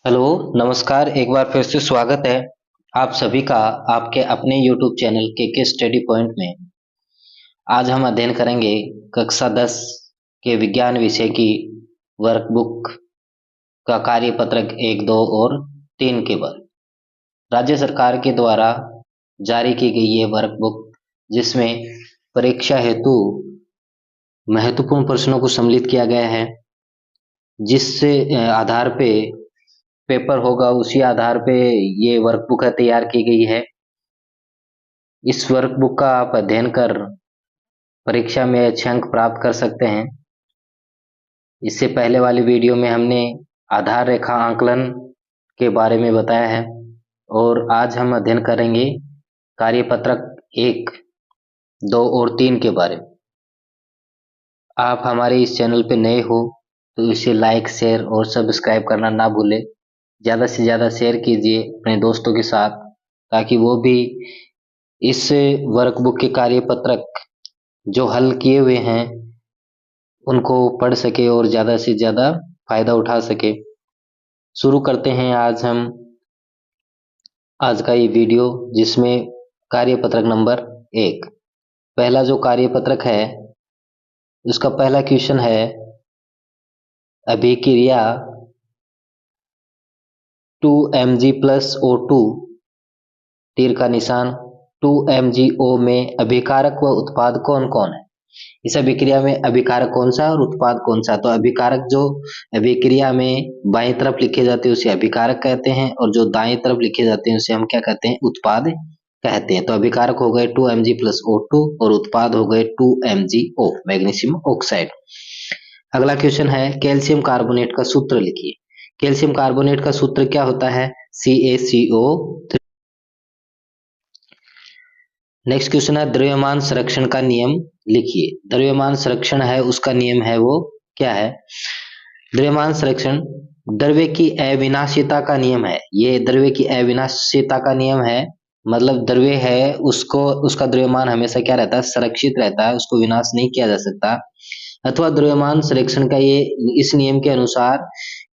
Hello, नमस्कार। एक बार फिर से स्वागत है आप सभी का आपके अपने यूट्यूब चैनल के स्टडी पॉइंट में। आज हम अध्ययन करेंगे कक्षा 10 के विज्ञान विषय की वर्कबुक का कार्यपत्रक 1, 2 और 3 के बारे। राज्य सरकार के द्वारा जारी की गई ये वर्कबुक, जिसमें परीक्षा हेतु महत्वपूर्ण प्रश्नों को सम्मिलित किया गया है, जिससे आधार पे पेपर होगा, उसी आधार पे ये वर्कबुक तैयार की गई है। इस वर्कबुक का आप अध्ययन कर परीक्षा में अच्छे अंक प्राप्त कर सकते हैं। इससे पहले वाली वीडियो में हमने आधार रेखा आंकलन के बारे में बताया है और आज हम अध्ययन करेंगे कार्यपत्रक 1, 2 और 3 के बारे में। आप हमारे इस चैनल पे नए हो तो इसे लाइक, शेयर और सब्सक्राइब करना ना भूलें। ज़्यादा से ज़्यादा शेयर कीजिए अपने दोस्तों के साथ, ताकि वो भी इस वर्कबुक के कार्यपत्रक जो हल किए हुए हैं उनको पढ़ सके और ज़्यादा से ज़्यादा फायदा उठा सके। शुरू करते हैं आज का ये वीडियो, जिसमें कार्यपत्रक नंबर 1, पहला जो कार्यपत्रक है उसका पहला क्वेश्चन है अभिक्रिया 2Mg प्लस O2 तीर का निशान 2MgO में अभिकारक व उत्पाद कौन कौन है। इस अभिक्रिया में अभिकारक कौन सा है और उत्पाद कौन सा। तो अभिकारक जो अभिक्रिया में बाईं तरफ लिखे जाते हैं उसे अभिकारक कहते हैं, और जो दाईं तरफ लिखे जाते हैं उसे हम क्या कहते हैं, उत्पाद कहते हैं। तो अभिकारक हो गए 2Mg प्लस O2 और उत्पाद हो गए 2MgO, मैग्नीशियम ऑक्साइड। अगला क्वेश्चन है कैल्शियम कार्बोनेट का सूत्र लिखिए। कैल्शियम कार्बोनेट का सूत्र क्या होता है, CaCO3। नेक्स्ट क्वेश्चन है द्रव्यमान संरक्षण का नियम लिखिए। द्रव्यमान संरक्षण है उसका नियम है वो क्या है, द्रव्यमान संरक्षण द्रव्य की अविनाशीता का नियम है। ये द्रव्य की अविनाशीता का नियम है, मतलब द्रव्य है उसको उसका द्रव्यमान हमेशा क्या रहता है, संरक्षित रहता है, उसको विनाश नहीं किया जा सकता। अथवा द्रव्यमान संरक्षण का ये इस नियम के अनुसार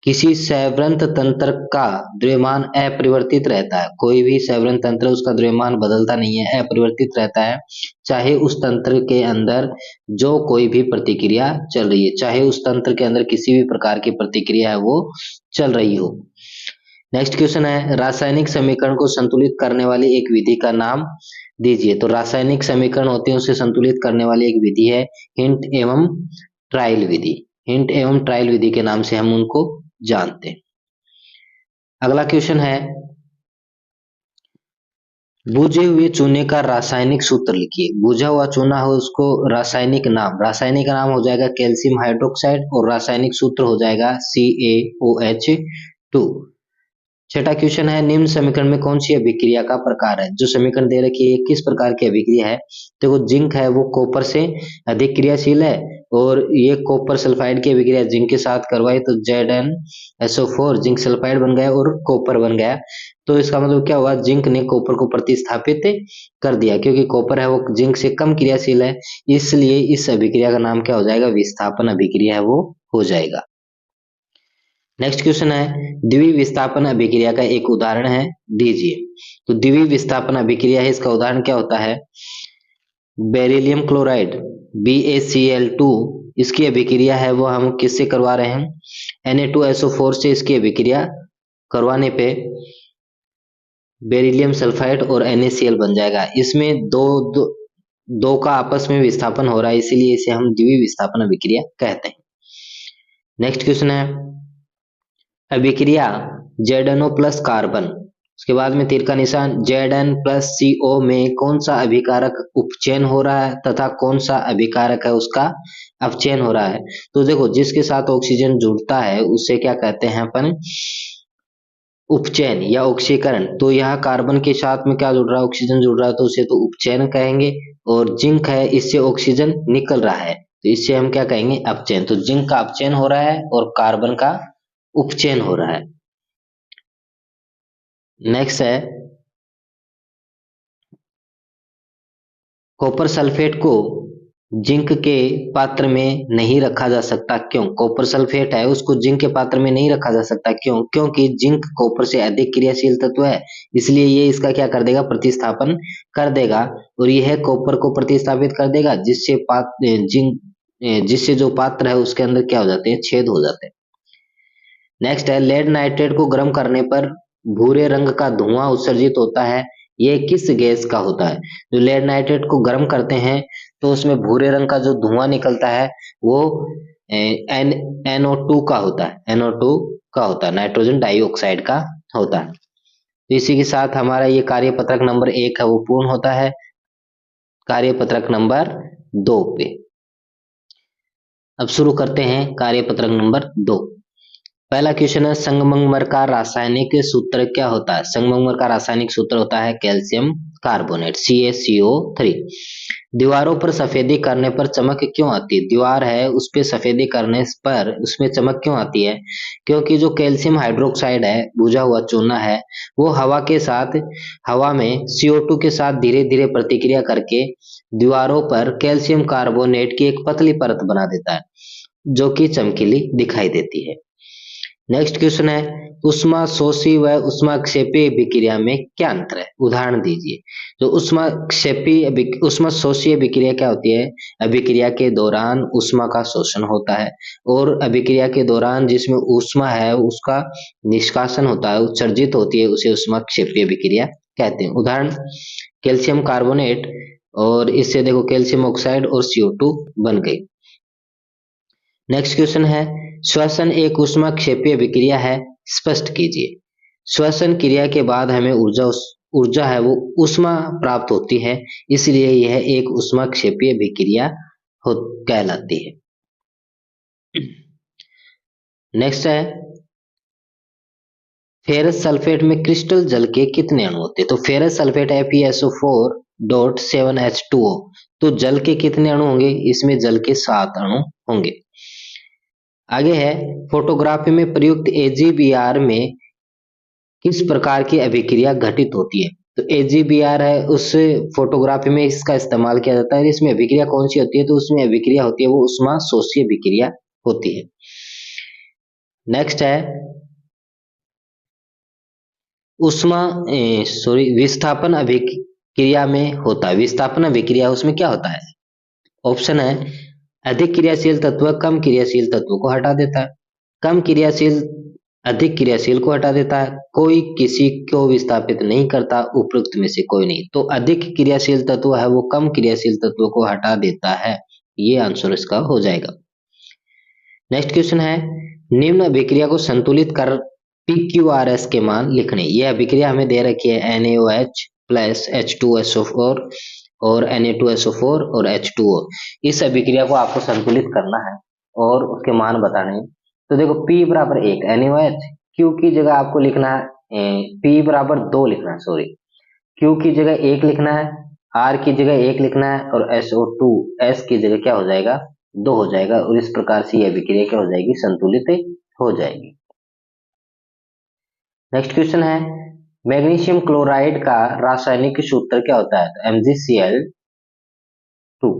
किसी संवृत तंत्र का द्रव्यमान अपरिवर्तित रहता है। कोई भी संवृत तंत्र उसका द्रव्यमान बदलता नहीं है, अपरिवर्तित रहता है, चाहे उस तंत्र के अंदर जो कोई भी प्रतिक्रिया चल रही है, चाहे उस तंत्र के अंदर किसी भी प्रकार की प्रतिक्रिया है वो चल रही हो। नेक्स्ट क्वेश्चन है रासायनिक समीकरण को संतुलित करने वाली एक विधि का नाम दीजिए। तो रासायनिक समीकरण होते हैं उसे संतुलित करने वाली एक विधि है हिंट एवं ट्रायल विधि। हिंट एवं ट्रायल विधि के नाम से हम उनको जानते हैं। अगला क्वेश्चन है बुझे हुए चूने का रासायनिक सूत्र लिखिए। बुझा हुआ चूना हो उसको रासायनिक नाम हो जाएगा कैल्शियम हाइड्रोक्साइड और रासायनिक सूत्र हो जाएगा CaOH2। छठा क्वेश्चन है निम्न समीकरण में कौन सी अभिक्रिया का प्रकार है। जो समीकरण दे रखी है किस प्रकार की अभिक्रिया है, देखो जिंक है वो कॉपर से अधिक क्रियाशील है और ये कॉपर सल्फाइड की अभिक्रिया जिंक के साथ करवाई तो ZnSO4 जिंक सल्फाइड बन गया और कॉपर बन गया। तो इसका मतलब क्या हुआ, जिंक ने कॉपर को प्रतिस्थापित कर दिया, क्योंकि कॉपर है वो जिंक से कम क्रियाशील है, इसलिए इस अभिक्रिया का नाम क्या हो जाएगा, विस्थापन अभिक्रिया है वो हो जाएगा। नेक्स्ट क्वेश्चन है द्विवीय विस्थापन अभिक्रिया का एक उदाहरण है दीजिए। तो द्विवीय विस्थापन अभिक्रिया है, इसका उदाहरण क्या होता है, बेरिलियम क्लोराइड BaCl2, इसकी अभिक्रिया है वो हम किससे करवा रहे हैं, Na2SO4 से इसकी अभिक्रिया करवाने पे बेरिलियम सल्फाइड और NaCl बन जाएगा। इसमें दो का आपस में विस्थापन हो रहा है, इसीलिए इसे हम द्विवीय विस्थापन अभिक्रिया कहते हैं। नेक्स्ट क्वेश्चन है अभिक्रिया ZnO प्लस कार्बन, उसके बाद में तीर का निशान Zn+CO में कौन सा अभिकारक उपचयन हो रहा है तथा कौन सा अभिकारक है उसका अपचयन हो रहा है। तो देखो जिसके साथ ऑक्सीजन जुड़ता है उसे क्या कहते हैं अपन, उपचयन या ऑक्सीकरण। तो यहाँ कार्बन के साथ में क्या जुड़ रहा है, ऑक्सीजन जुड़ रहा है, तो उसे तो उपचयन कहेंगे। और जिंक है इससे ऑक्सीजन निकल रहा है तो इससे हम क्या कहेंगे, अपचयन। तो जिंक का अपचयन हो रहा है और कार्बन का उपचयन हो रहा है। नेक्स्ट है कॉपर सल्फेट को जिंक के पात्र में नहीं रखा जा सकता, क्यों? कॉपर सल्फेट है, उसको जिंक के पात्र में नहीं रखा जा सकता, क्यों? क्योंकि जिंक कॉपर से अधिक क्रियाशील तत्व है, इसलिए ये इसका क्या कर देगा, प्रतिस्थापन कर देगा, और यह कॉपर को प्रतिस्थापित कर देगा, जिससे जो पात्र है उसके अंदर क्या हो जाते हैं, छेद हो जाते हैं। नेक्स्ट है, लेड नाइट्रेट को गर्म करने पर भूरे रंग का धुआं उत्सर्जित होता है, ये किस गैस का होता है? जो लेड नाइट्रेट को गर्म करते हैं तो उसमें भूरे रंग का जो धुआं निकलता है वो NO2 का होता है, NO2 का होता है, नाइट्रोजन डाइऑक्साइड का होता है। तो इसी के साथ हमारा ये कार्यपत्रक नंबर 1 है वो पूर्ण होता है। कार्यपत्रक नंबर 2 पे अब शुरू करते हैं कार्यपत्रक नंबर 2। पहला क्वेश्चन है, संगमरमर का रासायनिक सूत्र क्या होता है? संगमरमर का रासायनिक सूत्र होता है कैल्शियम कार्बोनेट, CaCO3। दीवारों पर सफेदी करने पर चमक क्यों आती है? दीवार है उस पे सफेदी करने पर उसमें चमक क्यों आती है? क्योंकि जो कैल्शियम हाइड्रोक्साइड है, बुझा हुआ चूना है, वो हवा में CO2 के साथ धीरे धीरे प्रतिक्रिया करके दीवारों पर कैल्शियम कार्बोनेट की एक पतली परत बना देता है, जो कि चमकीली दिखाई देती है। नेक्स्ट क्वेश्चन है, उष्मा शोषी व उष्माक्षेपी अभिक्रिया में क्या अंतर है? उदाहरण दीजिए। तो उष्मा शोषी अभिक्रिया क्या होती है? अभिक्रिया के दौरान उष्मा का शोषण होता है, और अभिक्रिया के दौरान जिसमें उष्मा है उसका निष्कासन होता है, उत्सर्जित होती है, उसे उष्माक्षेपी अभिक्रिया कहते हैं। उदाहरण, कैल्शियम कार्बोनेट और इससे देखो कैल्शियम ऑक्साइड और CO2 बन गई। नेक्स्ट क्वेश्चन है, श्वसन एक उष्माक्षेपी अभिक्रिया है, स्पष्ट कीजिए। श्वसन क्रिया के बाद हमें ऊर्जा है वो उष्मा प्राप्त होती है, इसलिए यह एक उष्माक्षेपी अभिक्रिया कहलाती है। नेक्स्ट है, फेरस सल्फेट में क्रिस्टल जल के कितने अणु होते हैं? तो फेरस सल्फेट FeSO4.7H2O, तो जल के कितने अणु होंगे? इसमें जल के 7 अणु होंगे। आगे है, फोटोग्राफी में प्रयुक्त AGBR में किस प्रकार की अभिक्रिया घटित होती है? तो AGBR है उस फोटोग्राफी में इसका इस्तेमाल किया जाता है, इसमें अभिक्रिया कौन सी होती है? तो उसमें अभिक्रिया होती है वो उष्मा शोषी अभिक्रिया होती है। नेक्स्ट है, विस्थापन अभिक्रिया में होता है, विस्थापन अभिक्रिया उसमें क्या होता है? ऑप्शन है, अधिक क्रियाशील तत्व कम क्रियाशील तत्व को हटा देता है, कम क्रियाशील अधिक क्रियाशील को हटा देता है, कोई किसी को विस्थापित नहीं करता, उपरोक्त में से कोई नहीं। तो अधिक क्रियाशील तत्व है वो कम क्रियाशील तत्व को हटा देता है, ये आंसर इसका हो जाएगा। नेक्स्ट क्वेश्चन है, निम्न अभिक्रिया को संतुलित कर PQRS के मान लिखने। यह अभिक्रिया हमें दे रखी है NaOH प्लस H2SO4 और Na2SO4 और H2O। इस अभिक्रिया को आपको संतुलित करना है और उसके मान बताने हैं। तो देखो P बराबर 1 NaOH, Q की जगह आपको लिखना है P बराबर 2 लिखना है, सॉरी Q की जगह 1 लिखना है, R की जगह 1 लिखना है, और SO2 S की जगह क्या हो जाएगा, 2 हो जाएगा, और इस प्रकार से यह अभिक्रिया क्या हो जाएगी, संतुलित हो जाएगी। नेक्स्ट क्वेश्चन है, मैग्नीशियम क्लोराइड का रासायनिक सूत्र क्या होता है? तो MgCl2।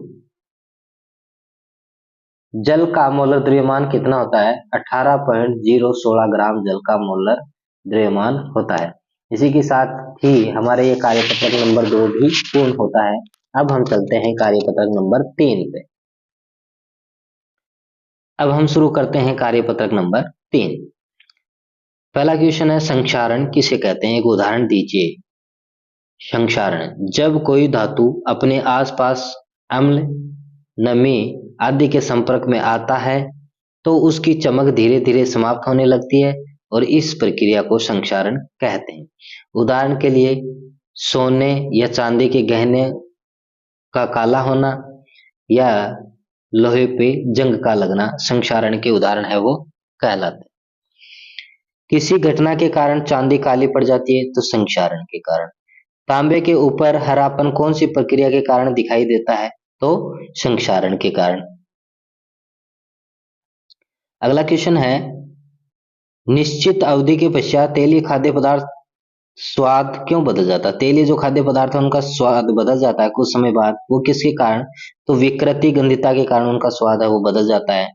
जल का मोलर द्रव्यमान कितना होता है? 18.016 ग्राम जल का मोलर द्रव्यमान होता है। इसी के साथ ही हमारे ये कार्यपत्रक नंबर 2 भी पूर्ण होता है। अब हम चलते हैं कार्यपत्रक नंबर 3 पे। अब हम शुरू करते हैं कार्यपत्रक नंबर 3। पहला क्वेश्चन है, संक्षारण किसे कहते हैं? एक उदाहरण दीजिए। संक्षारण, जब कोई धातु अपने आसपास अम्ल, नमी आदि के संपर्क में आता है तो उसकी चमक धीरे धीरे समाप्त होने लगती है, और इस प्रक्रिया को संक्षारण कहते हैं। उदाहरण के लिए, सोने या चांदी के गहने का काला होना या लोहे पे जंग का लगना संक्षारण के उदाहरण है वो कहलाते हैं। किसी घटना के कारण चांदी काली पड़ जाती है तो संक्षारण के कारण। तांबे के ऊपर हरापन कौन सी प्रक्रिया के कारण दिखाई देता है? तो संक्षारण के कारण। अगला क्वेश्चन है, निश्चित अवधि के पश्चात तेलीय खाद्य पदार्थ स्वाद क्यों बदल जाता है? तेलीय जो खाद्य पदार्थ है उनका स्वाद बदल जाता है कुछ समय बाद, वो किसके कारण? तो विकृति गंधिता के कारण उनका स्वाद है वो बदल जाता है।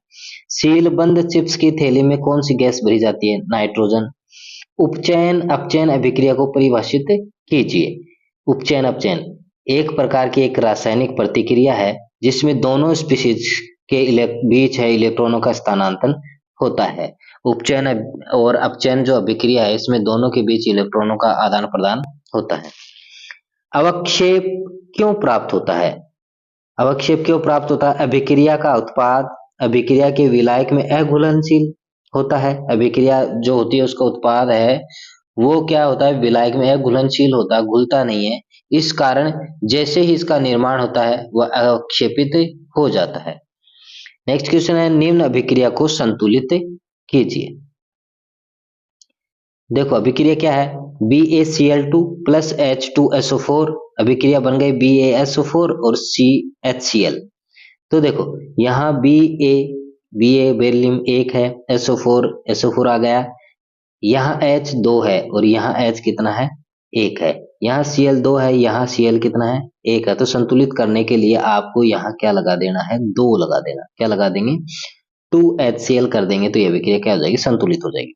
सीलबंद चिप्स की थैली में कौन सी गैस भरी जाती है? नाइट्रोजन। उपचयन अपचयन अभिक्रिया को परिभाषित कीजिए। उपचयन अपचयन एक प्रकार की एक रासायनिक प्रतिक्रिया है जिसमें दोनों स्पीशीज के बीच है इलेक्ट्रॉनों का स्थानांतरण होता है। उपचयन और अपचयन जो अभिक्रिया है इसमें दोनों के बीच इलेक्ट्रॉनों का आदान प्रदान होता है। अवक्षेप क्यों प्राप्त होता है? अवक्षेप क्यों प्राप्त होता है? अभिक्रिया का उत्पाद अभिक्रिया के विलायक में अघुलनशील होता है। अभिक्रिया जो होती है उसका उत्पाद है वो क्या होता है? विलायक में अघुलनशील होता है, घुलता नहीं है। इस कारण जैसे ही इसका निर्माण होता है वह अवक्षेपित हो जाता है। नेक्स्ट क्वेश्चन है, निम्न अभिक्रिया को संतुलित कीजिए। देखो अभिक्रिया क्या है? BaCl2 प्लस H2SO4 अभिक्रिया बन गई BaSO4 और CHCl। तो देखो यहाँ Ba बेरिलियम 1 है, SO4 आ गया, यहाँ H 2 है और यहाँ H कितना है? 1 है। यहाँ Cl 2 है, यहाँ Cl कितना है? 1 है। तो संतुलित करने के लिए आपको यहाँ क्या लगा देना है? 2 लगा देना। क्या लगा देंगे? 2HCl कर देंगे तो यह अभिक्रिया क्या हो जाएगी? संतुलित हो जाएगी।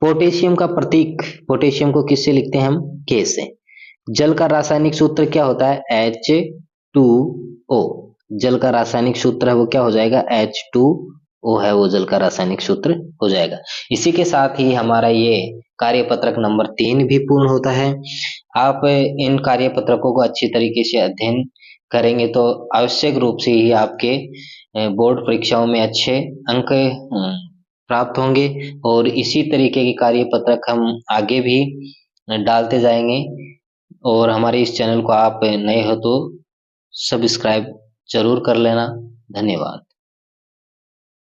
पोटेशियम का प्रतीक, पोटेशियम को किससे लिखते हैं हम? K से। जल का रासायनिक सूत्र क्या होता है? H2O। जल का रासायनिक सूत्र है वो क्या हो जाएगा? H2O है वो जल का रासायनिक सूत्र हो जाएगा। इसी के साथ ही हमारा ये कार्यपत्रक नंबर 3 भी पूर्ण होता है। आप इन कार्यपत्रकों को अच्छी तरीके से अध्ययन करेंगे तो आवश्यक रूप से ही आपके बोर्ड परीक्षाओं में अच्छे अंक प्राप्त होंगे और इसी तरीके के कार्यपत्रक हम आगे भी डालते जाएंगे। और हमारे इस चैनल को आप नए हो तो सब्सक्राइब जरूर कर लेना। धन्यवाद।